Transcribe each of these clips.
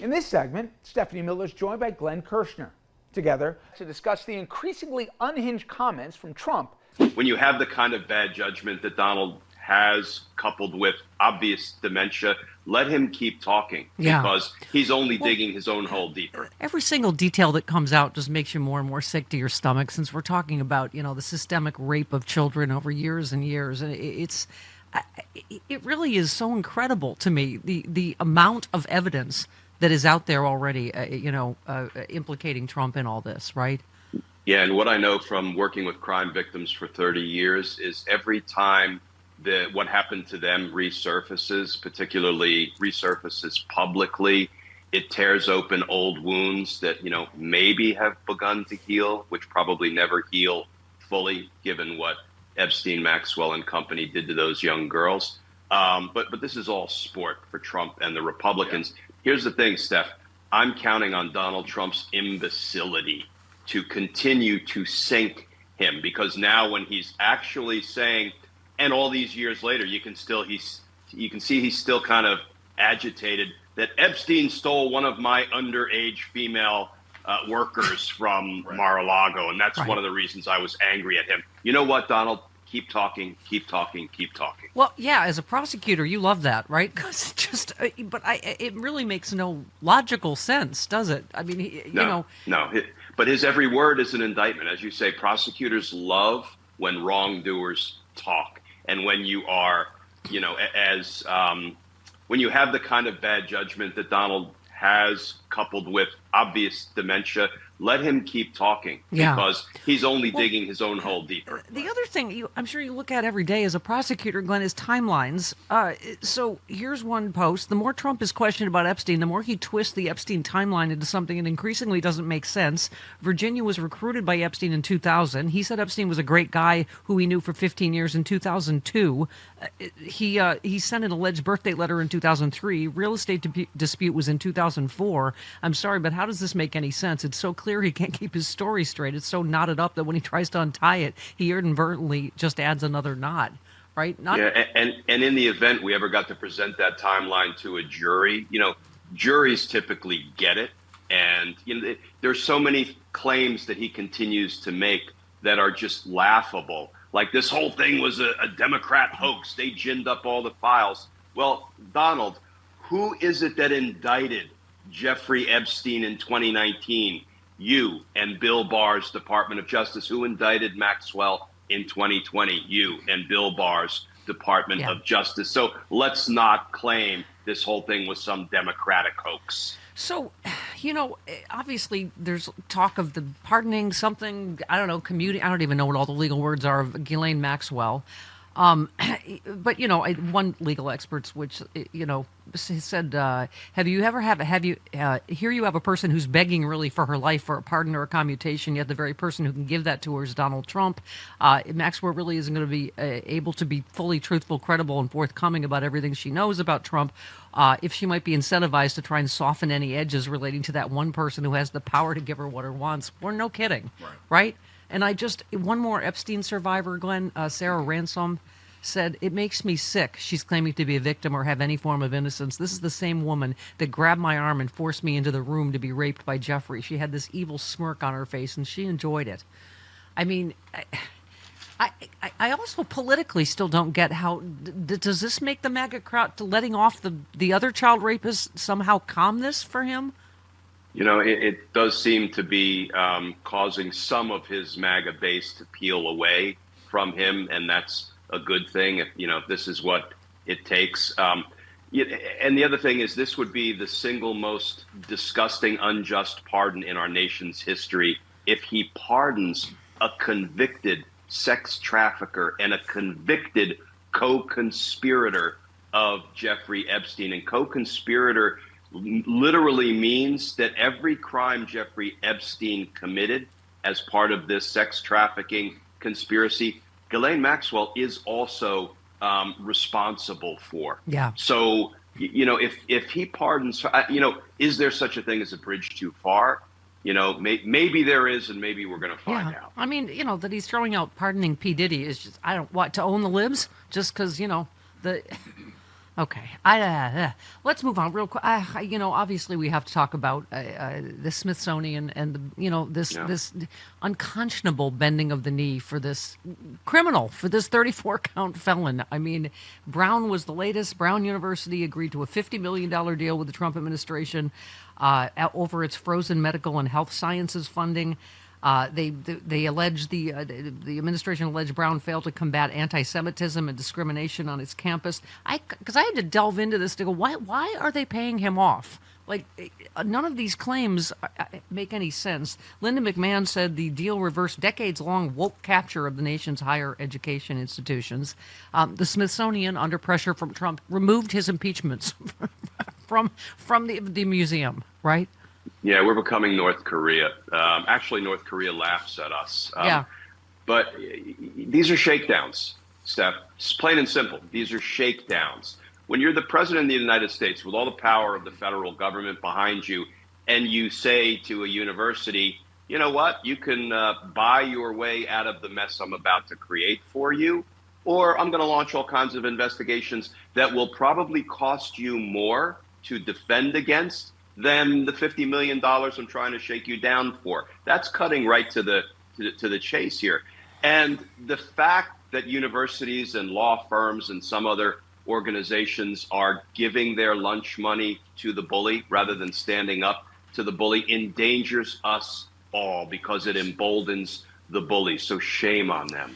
In this segment, Stephanie Miller is joined by Glenn Kirschner, together to discuss the increasingly unhinged comments from Trump. When you have the kind of bad judgment that Donald has, coupled with obvious dementia, let him keep talking, because he's only digging his own hole deeper. Every single detail that comes out just makes you more and more sick to your stomach, since we're talking about, the systemic rape of children over years and years. And it really is so incredible to me, the amount of evidence that is out there already, implicating Trump in all this, right? Yeah, and what I know from working with crime victims for 30 years is every time what happened to them resurfaces, particularly resurfaces publicly, it tears open old wounds that, maybe have begun to heal, which probably never heal fully, given what Epstein, Maxwell, and company did to those young girls. But this is all sport for Trump and the Republicans. Yeah. Here's the thing, Steph. I'm counting on Donald Trump's imbecility to continue to sink him, because now when he's actually saying, and all these years later, you can see he's still kind of agitated that Epstein stole one of my underage female workers from Mar-a-Lago, and that's one of the reasons I was angry at him. You know what, Donald? Keep talking, keep talking, keep talking. Well, yeah, as a prosecutor, you love that, right? Because it really makes no logical sense, does it? I mean, No. But his every word is an indictment. As you say, prosecutors love when wrongdoers talk. And when you are, when you have the kind of bad judgment that Donald has, coupled with obvious dementia, let him keep talking, because he's only digging his own hole deeper. The other thing I'm sure you look at every day as a prosecutor, Glenn, is timelines. So here's one post. The more Trump is questioned about Epstein, the more he twists the Epstein timeline into something that increasingly doesn't make sense. Virginia was recruited by Epstein in 2000. He said Epstein was a great guy who he knew for 15 years in 2002. He sent an alleged birthday letter in 2003. Real estate dispute was in 2004. I'm sorry, but how does this make any sense? It's so clear he can't keep his story straight. It's so knotted up that when he tries to untie it, he inadvertently just adds another knot, right? And in the event we ever got to present that timeline to a jury, juries typically get it. And there's so many claims that he continues to make that are just laughable. Like this whole thing was a Democrat hoax. They ginned up all the files. Well, Donald, who is it that indicted Jeffrey Epstein in 2019? You and Bill Barr's Department of Justice. Who indicted Maxwell in 2020? You and Bill Barr's Department of Justice. So let's not claim this whole thing was some Democratic hoax. So, obviously there's talk of the pardoning something, I don't know, commuting. I don't even know what all the legal words are of Ghislaine Maxwell. But, one legal expert, which, said, here you have a person who's begging really for her life for a pardon or a commutation, yet the very person who can give that to her is Donald Trump. Maxwell really isn't going to be able to be fully truthful, credible, and forthcoming about everything she knows about Trump, if she might be incentivized to try and soften any edges relating to that one person who has the power to give her what her wants. We're no kidding, right? And one more Epstein survivor, Glenn, Sarah Ransom, said, "It makes me sick. She's claiming to be a victim or have any form of innocence. This is the same woman that grabbed my arm and forced me into the room to be raped by Jeffrey. She had this evil smirk on her face, and she enjoyed it." I mean, I also politically still don't get how, does this make the MAGA crowd to letting off the other child rapists somehow calm this for him? It does seem to be causing some of his MAGA base to peel away from him, and that's a good thing if this is what it takes. And the other thing is, this would be the single most disgusting, unjust pardon in our nation's history if he pardons a convicted sex trafficker and a convicted co-conspirator of Jeffrey Epstein. And co-conspirator literally means that every crime Jeffrey Epstein committed as part of this sex trafficking conspiracy, Ghislaine Maxwell is also responsible for. Yeah. So, if he pardons, is there such a thing as a bridge too far? Maybe there is, and maybe we're going to find out. I mean, that he's throwing out pardoning P. Diddy is just, to own the libs just because, Okay. Let's move on real quick. Obviously we have to talk about the Smithsonian and this unconscionable bending of the knee for this criminal, for this 34-count felon. I mean, Brown was the latest. Brown University agreed to a $50 million deal with the Trump administration over its frozen medical and health sciences funding. They allege the administration alleged Brown failed to combat anti-Semitism and discrimination on its campus. Because I had to delve into this to go, why are they paying him off? Like, none of these claims make any sense. Linda McMahon said the deal reversed decades-long woke capture of the nation's higher education institutions. The Smithsonian, under pressure from Trump, removed his impeachments from the museum, right? Yeah, we're becoming North Korea. Actually, North Korea laughs at us. But these are shakedowns, Steph. It's plain and simple. These are shakedowns. When you're the president of the United States with all the power of the federal government behind you, and you say to a university, you know what, you can buy your way out of the mess I'm about to create for you, or I'm going to launch all kinds of investigations that will probably cost you more to defend against than the $50 million I'm trying to shake you down for. That's cutting right to the chase here. And the fact that universities and law firms and some other organizations are giving their lunch money to the bully rather than standing up to the bully endangers us all because it emboldens the bully. So shame on them.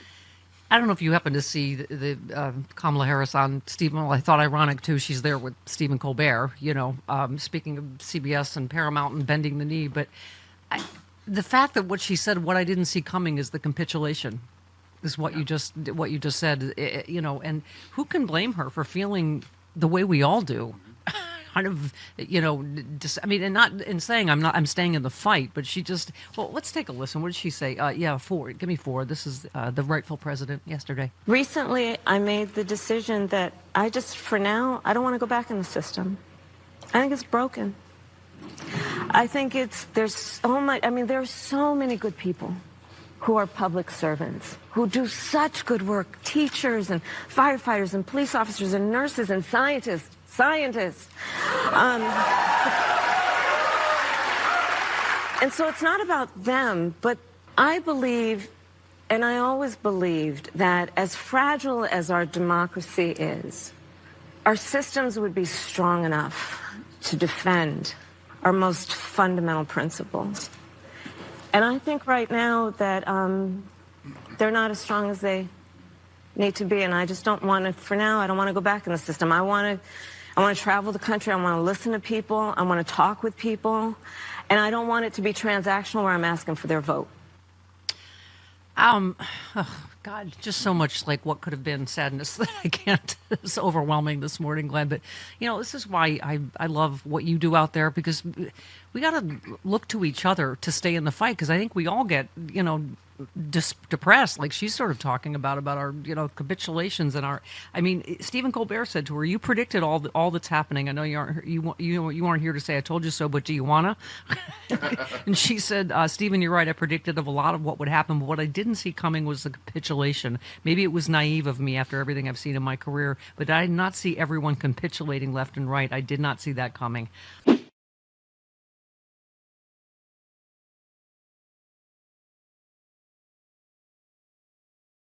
I don't know if you happen to see the Kamala Harris on Stephen. Well, I thought ironic too. She's there with Stephen Colbert. Speaking of CBS and Paramount and bending the knee, but the fact that what she said, what I didn't see coming, is the capitulation. Is what you just said. And who can blame her for feeling the way we all do? Kind of, and not in saying I'm staying in the fight, but she just, well, let's take a listen. What did she say? Ford, give me Ford. This is the rightful president yesterday. Recently, I made the decision that for now, I don't want to go back in the system. I think it's broken. I think there's so much, there are so many good people who are public servants, who do such good work, teachers and firefighters and police officers and nurses and scientists. And so it's not about them, but I believe, and I always believed, that as fragile as our democracy is, our systems would be strong enough to defend our most fundamental principles. And I think right now that they're not as strong as they need to be, and I just don't want to, for now, I don't want to go back in the system. I want to travel the country. I want to listen to people. I want to talk with people. And I don't want it to be transactional where I'm asking for their vote. God, just so much like what could have been sadness that I can't. It's overwhelming this morning, Glenn. But, this is why I love what you do out there, because we got to look to each other to stay in the fight, because I think we all get, depressed, like she's sort of talking about our, capitulations and Stephen Colbert said to her, "You predicted all that's happening. I know you aren't here to say I told you so, but do you wanna?" And she said, "Stephen, you're right. I predicted of a lot of what would happen, but what I didn't see coming was the capitulation. Maybe it was naive of me after everything I've seen in my career, but I did not see everyone capitulating left and right. I did not see that coming."